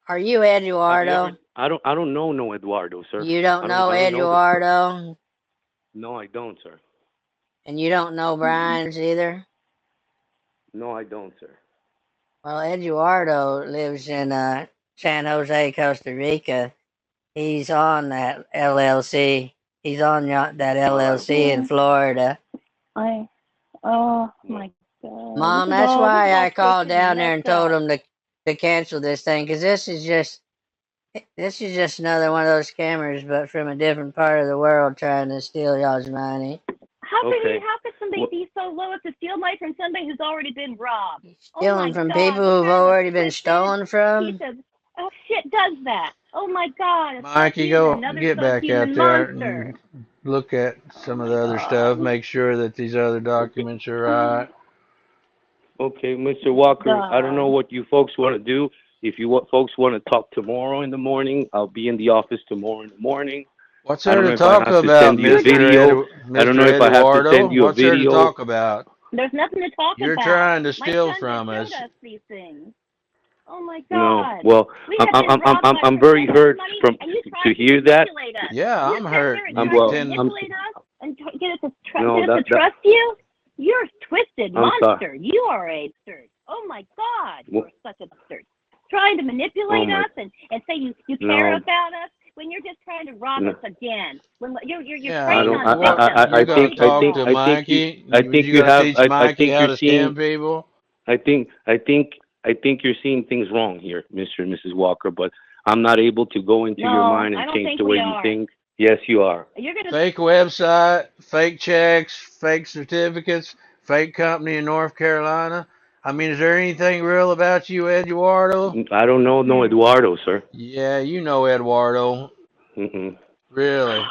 Speaker 4: are you
Speaker 1: Have you ever?
Speaker 4: Eduardo?
Speaker 1: I don't know no Eduardo, sir.
Speaker 4: You don't know
Speaker 1: I don't know this person.
Speaker 4: Eduardo,
Speaker 1: No, I don't, sir.
Speaker 4: and you don't know Brian's either.
Speaker 1: No, I don't, sir.
Speaker 4: Well, Eduardo lives in San Jose, Costa Rica. He's on that LLC. He's on that
Speaker 1: All right.
Speaker 4: LLC in Florida.
Speaker 3: I Oh
Speaker 1: Well,
Speaker 3: my God,
Speaker 4: Mom, that's
Speaker 3: this is
Speaker 4: why
Speaker 3: all
Speaker 4: I called
Speaker 3: twisted and
Speaker 4: down there and
Speaker 3: messed
Speaker 4: told
Speaker 3: up.
Speaker 4: him to cancel this thing because this is just another one of those scammers, but from a different part of the world trying to steal y'all's money.
Speaker 1: okay.
Speaker 3: How could somebody
Speaker 1: Well,
Speaker 3: be so low as to steal money from somebody who's already been robbed? Oh
Speaker 4: Stealing
Speaker 3: my
Speaker 4: from
Speaker 3: God,
Speaker 4: people
Speaker 3: what
Speaker 4: who've
Speaker 3: kind of a
Speaker 4: already been
Speaker 3: twisted
Speaker 4: stolen
Speaker 3: piece
Speaker 4: from.
Speaker 3: of shit does that? Oh my God, a
Speaker 2: Mikey,
Speaker 3: subhuman,
Speaker 2: go
Speaker 3: another
Speaker 2: get back out
Speaker 3: subhuman
Speaker 2: there
Speaker 3: monster.
Speaker 2: and look at
Speaker 3: Oh
Speaker 2: some of
Speaker 3: my
Speaker 2: the other stuff.
Speaker 3: God.
Speaker 2: Make sure that these other documents are
Speaker 3: Oh
Speaker 2: right.
Speaker 1: okay, Mr.
Speaker 3: my
Speaker 1: Walker. I don't know
Speaker 3: God.
Speaker 1: what you folks want to do. If you folks want to talk tomorrow in the morning, I'll be in the office tomorrow in the morning.
Speaker 2: What's
Speaker 1: I
Speaker 2: there
Speaker 1: don't know
Speaker 2: to
Speaker 1: if I
Speaker 2: talk
Speaker 1: have to
Speaker 2: about,
Speaker 1: send you a
Speaker 3: You're just
Speaker 1: video. I don't know
Speaker 2: Mr.
Speaker 1: if I have to
Speaker 2: Eduardo?
Speaker 1: send you a
Speaker 2: What's there to
Speaker 1: video.
Speaker 2: talk about?
Speaker 3: There's nothing to talk
Speaker 2: You're
Speaker 3: about.
Speaker 2: trying to
Speaker 3: My
Speaker 2: steal
Speaker 3: son just
Speaker 2: from
Speaker 3: showed
Speaker 2: us.
Speaker 3: us these things. Oh my
Speaker 1: No.
Speaker 3: God.
Speaker 1: Well,
Speaker 3: We have been robbed
Speaker 1: I'm
Speaker 3: for
Speaker 1: very
Speaker 3: so much
Speaker 1: hurt
Speaker 3: money,
Speaker 1: from
Speaker 3: and you
Speaker 1: to
Speaker 3: tried to
Speaker 1: hear that.
Speaker 3: manipulate us.
Speaker 2: Yeah,
Speaker 3: You
Speaker 2: I'm
Speaker 3: sat
Speaker 2: hurt.
Speaker 3: here and
Speaker 2: You
Speaker 3: tried to
Speaker 1: Well,
Speaker 2: pretend.
Speaker 3: manipulate us and get us to
Speaker 1: no, that
Speaker 3: trust you. You're a twisted
Speaker 1: I'm sorry.
Speaker 3: monster. You are a bastard. Oh my God, you
Speaker 1: Well,
Speaker 3: are such a bastard. Trying to
Speaker 1: oh
Speaker 3: manipulate
Speaker 1: my,
Speaker 3: us and say you care
Speaker 1: no,
Speaker 3: about us when you're just trying to rob
Speaker 1: no.
Speaker 3: us again. When you're
Speaker 1: I
Speaker 2: Yeah,
Speaker 3: preying
Speaker 1: don't.
Speaker 3: on
Speaker 2: what?
Speaker 3: victims.
Speaker 2: You got
Speaker 3: Oh
Speaker 2: to
Speaker 3: my
Speaker 2: talk to
Speaker 3: God.
Speaker 2: Mikey.
Speaker 1: I think
Speaker 2: You
Speaker 1: you
Speaker 2: got to
Speaker 1: have.
Speaker 2: teach
Speaker 1: I
Speaker 2: Mikey
Speaker 1: think
Speaker 2: how
Speaker 1: you're
Speaker 2: to
Speaker 1: seeing.
Speaker 2: scam people.
Speaker 1: I think you're seeing things wrong here, Mr. and Mrs. Walker. But I'm not able to go into your
Speaker 3: No,
Speaker 1: mind
Speaker 3: I
Speaker 1: and
Speaker 3: don't
Speaker 1: change
Speaker 3: think
Speaker 1: the way
Speaker 3: we
Speaker 1: you
Speaker 3: are.
Speaker 1: think. Yes, you are.
Speaker 3: You're gonna
Speaker 2: Fake website, fake checks, fake certificates, fake company in North Carolina. I mean, is there anything real about you, Eduardo?
Speaker 1: I don't know no
Speaker 3: Hmm.
Speaker 1: Eduardo, sir.
Speaker 2: Yeah, you know Eduardo.
Speaker 1: Mm-mm.
Speaker 2: Really.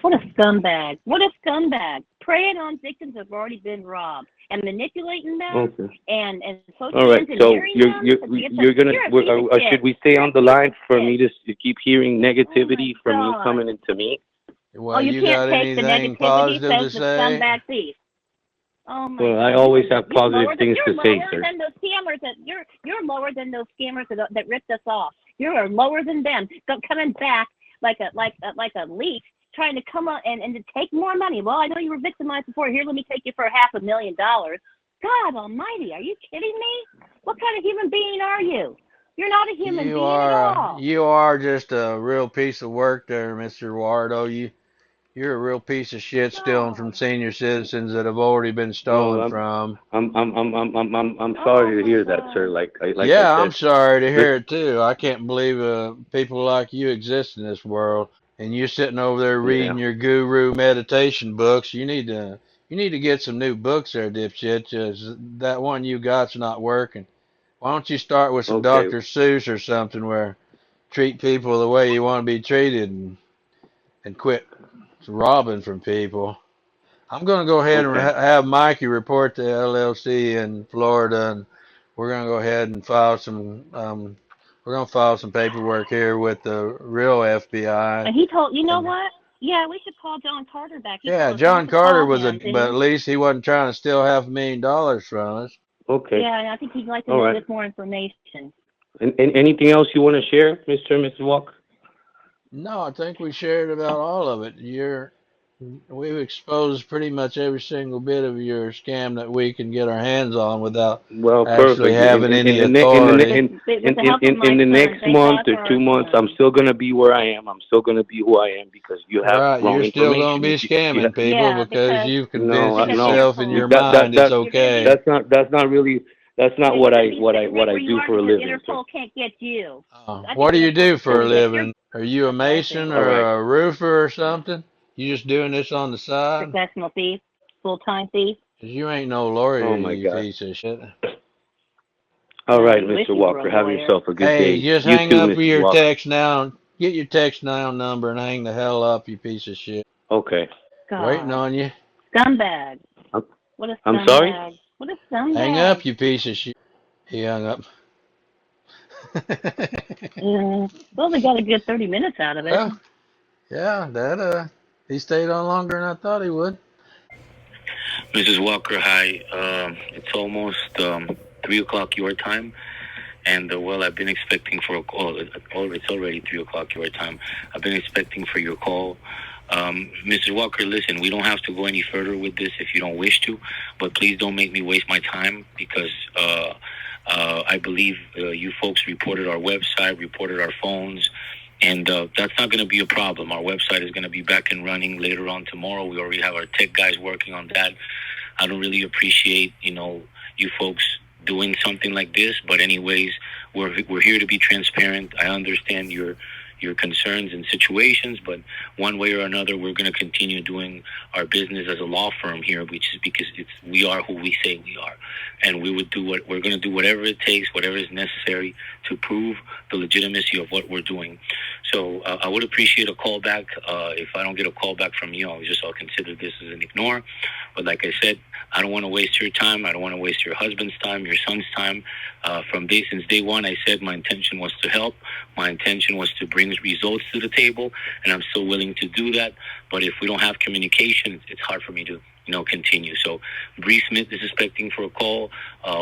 Speaker 3: What a scumbag. What a scumbag. Preying on victims who've already been robbed and manipulating them
Speaker 1: Okay.
Speaker 3: and
Speaker 1: All
Speaker 3: socially
Speaker 1: right. So
Speaker 3: engineering them. You're a piece of
Speaker 1: should
Speaker 3: shit.
Speaker 1: we stay
Speaker 3: You're
Speaker 1: on
Speaker 3: a
Speaker 1: the
Speaker 3: piece
Speaker 1: line
Speaker 3: of
Speaker 1: for
Speaker 3: shit.
Speaker 1: me to keep hearing
Speaker 3: Oh my
Speaker 1: negativity from you
Speaker 3: God.
Speaker 1: coming into me?
Speaker 3: Oh,
Speaker 2: Well,
Speaker 3: you
Speaker 2: you
Speaker 3: can't
Speaker 2: got
Speaker 3: take the
Speaker 2: anything
Speaker 3: negativity,
Speaker 2: positive
Speaker 3: says
Speaker 2: to
Speaker 3: the
Speaker 2: say?
Speaker 3: scumbag thief. Oh my
Speaker 1: Well, I
Speaker 3: God,
Speaker 1: always have
Speaker 3: you're
Speaker 1: positive
Speaker 3: lower than
Speaker 1: things to say, sir.
Speaker 3: those scammers that you're lower than those scammers that ripped us off. You're lower than them. Coming back like a leech, trying to come up and to take more money. Well, I know you were victimized before. Here, let me take you for $500,000. God almighty, are you kidding me? What kind of human being are you? You're not a human
Speaker 2: You
Speaker 3: being at
Speaker 2: are
Speaker 3: all.
Speaker 2: you are just a real piece of work there, Mr. Wardo. You're a real piece of shit stealing from
Speaker 3: God.
Speaker 2: senior citizens that have already been
Speaker 1: Well,
Speaker 2: stolen from.
Speaker 1: I'm
Speaker 3: Oh
Speaker 1: sorry to
Speaker 3: my
Speaker 1: hear that, sir.
Speaker 3: God.
Speaker 1: Like I
Speaker 2: Yeah, I'm
Speaker 1: said,
Speaker 2: sorry to
Speaker 1: this.
Speaker 2: hear it too. I can't believe people like you exist in this world. And you sitting over there
Speaker 1: Yeah.
Speaker 2: reading your guru meditation books. You need to get some new books there, dipshit. 'Cause that one you got's not working. Why don't you start with some
Speaker 1: Okay.
Speaker 2: Dr. Seuss or something where treat people the way you want to be treated and quit robbing from people. I'm going to go ahead and
Speaker 1: Okay.
Speaker 2: have Mikey report to LLC in Florida, and we're going to go ahead and file some. We're going to file some paperwork here with the real FBI.
Speaker 3: And he told, you know
Speaker 2: And
Speaker 3: what? Yeah, we should call John Carter back. He
Speaker 2: yeah,
Speaker 3: told us not
Speaker 2: John
Speaker 3: to
Speaker 2: Carter
Speaker 3: call
Speaker 2: was a,
Speaker 3: him, didn't
Speaker 2: but at
Speaker 3: he?
Speaker 2: least he wasn't trying to steal $500,000 from us.
Speaker 1: Okay.
Speaker 3: Yeah, and I think he'd like to
Speaker 1: All
Speaker 3: know
Speaker 1: right.
Speaker 3: this more information.
Speaker 1: And anything else you want to share, Mr. and Mrs. Walker?
Speaker 2: No, I think we shared about all of it. We've exposed pretty much every single bit of your scam that we can get our hands on without
Speaker 1: Well,
Speaker 2: actually
Speaker 1: perfect.
Speaker 2: having any authority.
Speaker 3: With the help of my
Speaker 1: In the
Speaker 3: son.
Speaker 1: next
Speaker 3: Thank
Speaker 1: month
Speaker 3: God
Speaker 1: or
Speaker 3: for our
Speaker 1: 2 months, I'm
Speaker 3: son.
Speaker 1: still gonna be where I am. I'm still gonna be who I am because you have
Speaker 2: Right,
Speaker 1: wrong
Speaker 2: you're still going to
Speaker 1: information.
Speaker 2: be
Speaker 1: If you
Speaker 2: scamming people
Speaker 3: Yeah,
Speaker 2: because you've convinced
Speaker 3: because
Speaker 1: no,
Speaker 2: yourself in
Speaker 3: Interpol.
Speaker 2: your mind it's
Speaker 3: You're gonna be
Speaker 2: okay.
Speaker 1: that's not really that's not
Speaker 3: yeah, you're
Speaker 1: what
Speaker 3: gonna
Speaker 1: I
Speaker 3: be stay right
Speaker 1: what I
Speaker 3: where you
Speaker 1: do
Speaker 3: are
Speaker 1: for a
Speaker 3: because
Speaker 1: living. So
Speaker 3: Interpol can't get you. I
Speaker 2: What
Speaker 3: think
Speaker 2: do you
Speaker 3: Interpol's
Speaker 2: do for a
Speaker 3: gonna get
Speaker 2: living?
Speaker 3: your.
Speaker 2: Are you a
Speaker 3: That's what I think.
Speaker 2: mason
Speaker 1: all right,
Speaker 2: or a roofer or something? You just doing this on the side?
Speaker 3: Professional thief, full time thief.
Speaker 2: 'Cause you ain't no lawyer,
Speaker 1: oh my
Speaker 2: you
Speaker 1: God.
Speaker 2: piece of shit.
Speaker 1: All
Speaker 3: No,
Speaker 1: right,
Speaker 3: you wish
Speaker 1: Mr.
Speaker 3: you were a
Speaker 1: Walker, have
Speaker 3: lawyer.
Speaker 1: yourself a good
Speaker 2: Hey,
Speaker 1: day.
Speaker 2: just
Speaker 1: You
Speaker 2: hang
Speaker 1: too,
Speaker 2: up
Speaker 1: Mrs.
Speaker 2: your
Speaker 1: Walker.
Speaker 2: text now. Get your text now number and hang the hell up, you piece of shit.
Speaker 1: Okay.
Speaker 2: Waiting
Speaker 3: God,
Speaker 2: on you.
Speaker 3: scumbag.
Speaker 1: I'm,
Speaker 3: What a
Speaker 1: I'm sorry.
Speaker 3: scumbag. What a
Speaker 2: Hang up,
Speaker 3: scumbag.
Speaker 2: you piece of shit. He hung up.
Speaker 3: Well, we got a good 30 minutes out of it.
Speaker 2: Well, yeah, he stayed on longer than I thought he would.
Speaker 1: Mrs. Walker, hi. It's almost 3 o'clock your time, and well, I've been expecting for a call. It's already 3 o'clock your time. I've been expecting for your call. Mrs. Walker, listen, we don't have to go any further with this if you don't wish to, but please don't make me waste my time because I believe you folks reported our website, reported our phones, and that's not going to be a problem. Our website is going to be back and running later on tomorrow. We already have our tech guys working on that. I don't really appreciate, you folks doing something like this. But anyways, we're here to be transparent. I understand your concerns and situations, but one way or another, we're going to continue doing our business as a law firm here, which is because we are who we say we are, and we're going to do whatever it takes, whatever is necessary to prove the legitimacy of what we're doing. So I would appreciate a call back. If I don't get a call back from you, I'll consider this as an ignore. But like I said, I don't want to waste your time. I don't want to waste your husband's time, your son's time. Since day one, I said my intention was to help. My intention was to bring results to the table, and I'm still willing to do that. But if we don't have communication, it's hard for me to continue. So Bree Smith is expecting for a call.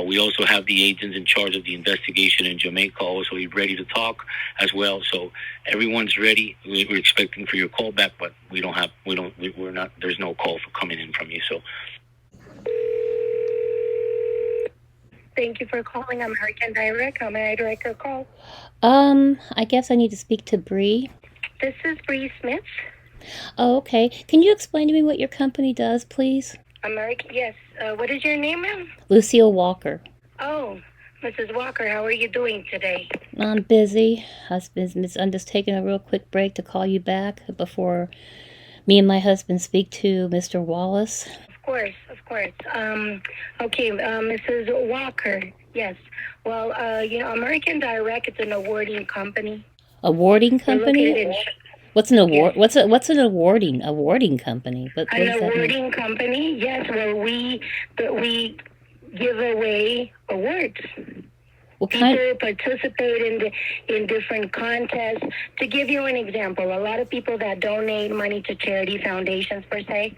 Speaker 1: We also have the agents in charge of the investigation in Jamaica also ready to talk as well. So everyone's ready. We're expecting for your call back, but we're not, there's no call for coming in from you. So
Speaker 5: thank you for calling American Direct. How may I direct your call?
Speaker 6: I guess I need to speak to Bree.
Speaker 5: This is Bree Smith.
Speaker 6: Oh, okay. Can you explain to me what your company does, please?
Speaker 5: American, yes. What is your name, ma'am?
Speaker 6: Lucille Walker.
Speaker 5: Oh, Mrs. Walker, how are you doing today?
Speaker 6: I'm busy. I'm just taking a real quick break to call you back before me and my husband speak to Mr. Wallace.
Speaker 5: Of course, of course. Okay, Mrs. Walker, yes. Well, American Direct is an awarding company.
Speaker 6: Awarding
Speaker 5: We're located
Speaker 6: company?
Speaker 5: in
Speaker 6: What's an award?
Speaker 5: yes.
Speaker 6: What's an awarding company? What
Speaker 5: An
Speaker 6: does that mean?
Speaker 5: awarding company, yes. Well, we give away awards.
Speaker 6: What kind?
Speaker 5: People participate in different contests. To give you an example, a lot of people that donate money to charity foundations per se,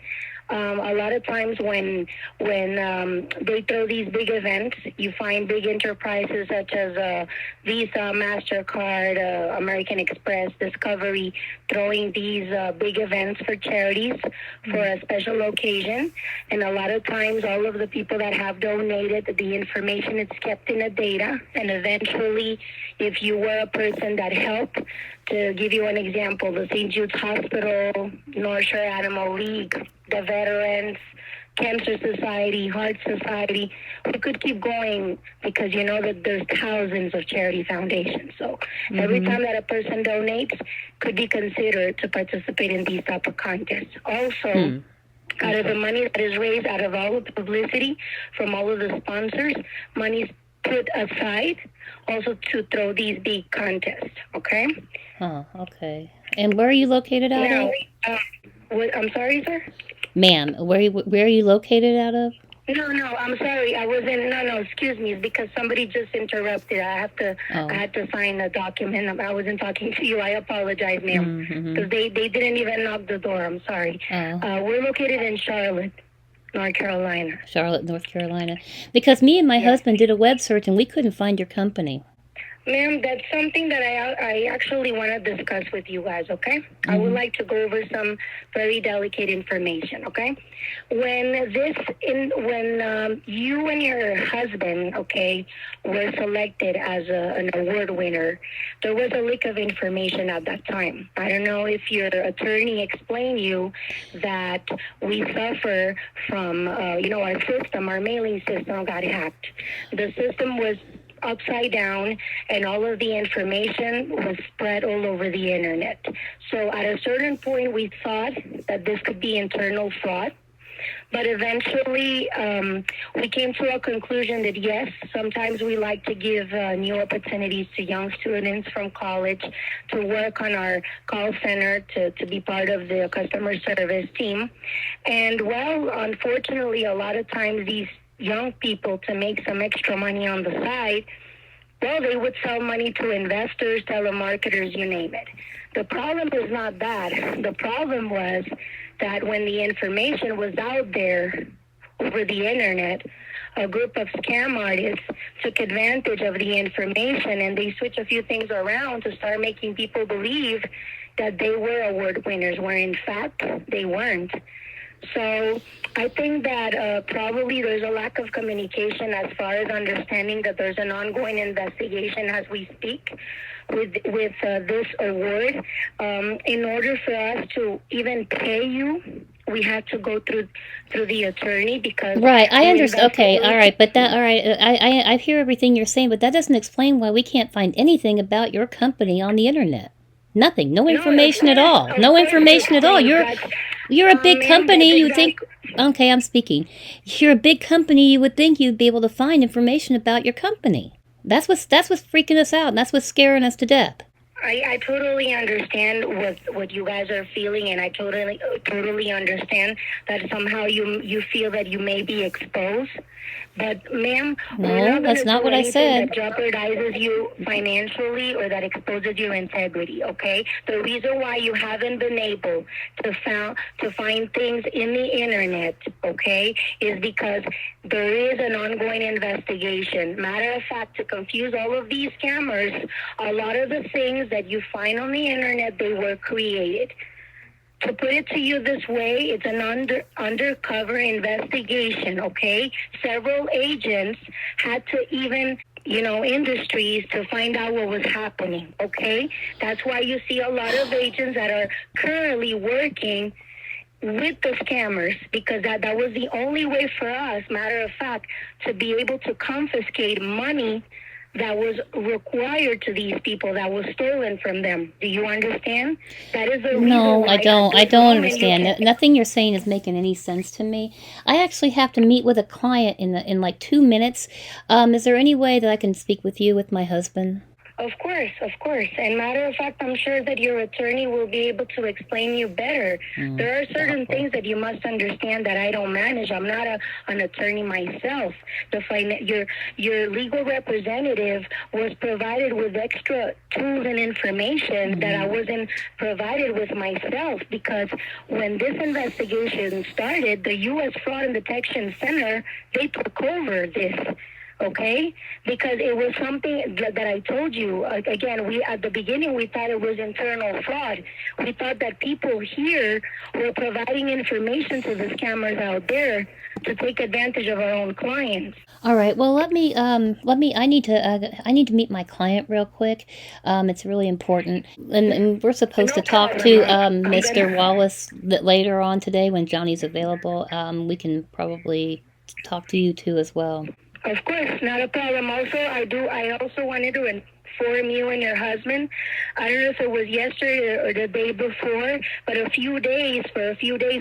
Speaker 5: A lot of times when they throw these big events, you find big enterprises such as Visa, MasterCard, American Express, Discovery, throwing these big events for charities for a special occasion. And a lot of times, all of the people that have donated, the information is kept in a data. And eventually, if you were a person that helped, to give you an example, the St. Jude's Hospital, North Shore Animal League, the Veterans, Cancer Society, Heart Society. We could keep going because you know that there's thousands of charity foundations. So every time that a person donates could be considered to participate in these type of contests. Also, out of the money that is raised out of all the publicity from all of the sponsors, money is put aside also to throw these big contests, okay?
Speaker 6: Okay. And where are you located out
Speaker 5: Now,
Speaker 6: of?
Speaker 5: I'm sorry, sir?
Speaker 6: Ma'am, where are you located out of?
Speaker 5: No, I'm sorry. I wasn't. No, excuse me. It's because somebody just interrupted. I had to sign a document. I wasn't talking to you. I apologize, ma'am. Because they didn't even knock the door. I'm sorry. We're located in Charlotte, North Carolina.
Speaker 6: Charlotte, North Carolina. Because me and my husband did a web search and we couldn't find your company.
Speaker 5: Ma'am, that's something that I actually want to discuss with you guys, okay? I would like to go over some very delicate information, okay? When you and your husband, okay, were selected as an award winner, there was a leak of information at that time. I don't know if your attorney explained you that we suffer from, our system, our mailing system got hacked. The system was upside down and all of the information was spread all over the internet. So at a certain point, we thought that this could be internal fraud. But eventually, we came to a conclusion that yes, sometimes we like to give new opportunities to young students from college to work on our call center, to be part of the customer service team. And well, unfortunately, a lot of times these young people, to make some extra money on the side, well, they would sell money to investors, telemarketers, you name it. The problem is not that. The problem was that when the information was out there over the internet, a group of scam artists took advantage of the information and they switched a few things around to start making people believe that they were award winners, where in fact they weren't. So I think that probably there's a lack of communication as far as understanding that there's an ongoing investigation as we speak with this award. In order for us to even pay you, we had to go through the attorney because
Speaker 6: right. I understand. Okay, all right, but that all right. I hear everything you're saying, but that doesn't explain why we can't find anything about your company on the internet. Nothing. No information at all. No information at all. You're a big company. You think? Okay, I'm speaking. You're a big company. You would think you'd be able to find information about your company. That's what's freaking us out. And that's what's scaring us to death.
Speaker 5: I totally understand what you guys are feeling, and I totally understand that somehow you feel that you may be exposed. But, ma'am,
Speaker 6: no, that's not what I said.
Speaker 5: That jeopardizes you financially or that exposes your integrity. Okay, the reason why you haven't been able to find things in the internet, okay, is because there is an ongoing investigation. Matter of fact, to confuse all of these scammers, a lot of the things that you find on the internet, they were created. To put it to you this way, it's an undercover investigation, okay? Several agents had to even, industries to find out what was happening, okay? That's why you see a lot of agents that are currently working with the scammers, because that was the only way for us, matter of fact, to be able to confiscate money that was required to these people, that was stolen from them. Do you understand? That is the reason.
Speaker 6: No, I don't. I don't understand. Nothing you're saying is making any sense to me. I actually have to meet with a client in like 2 minutes. Is there any way that I can speak with you with my husband?
Speaker 5: Of course, of course. And matter of fact, I'm sure that your attorney will be able to explain you better. There are certain things that you must understand that I don't manage. I'm not an attorney myself. Your legal representative was provided with extra tools and information that I wasn't provided with myself, because when this investigation started, the U.S. Fraud and Detection Center, they took over this. Okay, because it was something that I told you. Again, we at the beginning we thought it was internal fraud. We thought that people here were providing information to the scammers out there to take advantage of our own clients.
Speaker 6: All right. Well, let me. I need to meet my client real quick. It's really important, and we're supposed
Speaker 5: No
Speaker 6: to talk
Speaker 5: problem.
Speaker 6: to
Speaker 5: I'm
Speaker 6: Mr.
Speaker 5: gonna.
Speaker 6: Wallace later on today when Johnny's available. We can probably talk to you too as well.
Speaker 5: Of course, not a problem. Also, I also wanted to inform you and your husband. I don't know if it was yesterday or the day before, but for a few days,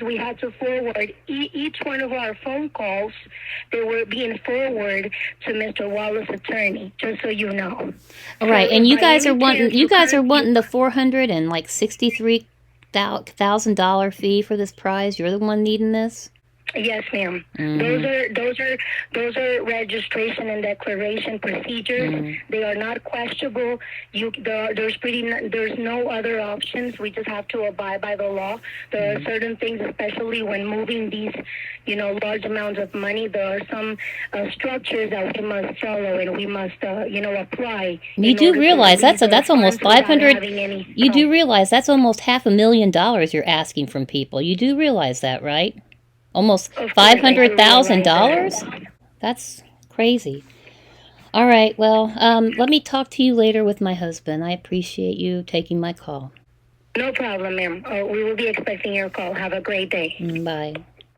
Speaker 5: we had to forward each one of our phone calls. They were being forwarded to Mr. Wallace's attorney, just so you know.
Speaker 6: All right,
Speaker 5: So
Speaker 6: and
Speaker 5: if
Speaker 6: you
Speaker 5: by
Speaker 6: guys are
Speaker 5: any
Speaker 6: wanting
Speaker 5: chance
Speaker 6: the $463,000 fee for this prize. You're the one needing this.
Speaker 5: Yes, ma'am. Those are registration and declaration procedures. They are not questionable. There's no other options. We just have to abide by the law. There are certain things, especially when moving these, large amounts of money. There are some structures that we must follow and we must, apply.
Speaker 6: You do realize that's almost 500. You do
Speaker 5: problem.
Speaker 6: realize that's almost $500,000 you're asking from people. You do realize that, right? Almost
Speaker 5: Of course, I do realize
Speaker 6: $500,000?
Speaker 5: that.
Speaker 6: That's crazy. All right, well, let me talk to you later with my husband. I appreciate you taking my call.
Speaker 5: No problem, ma'am. We will be expecting your call. Have a great day.
Speaker 6: Bye.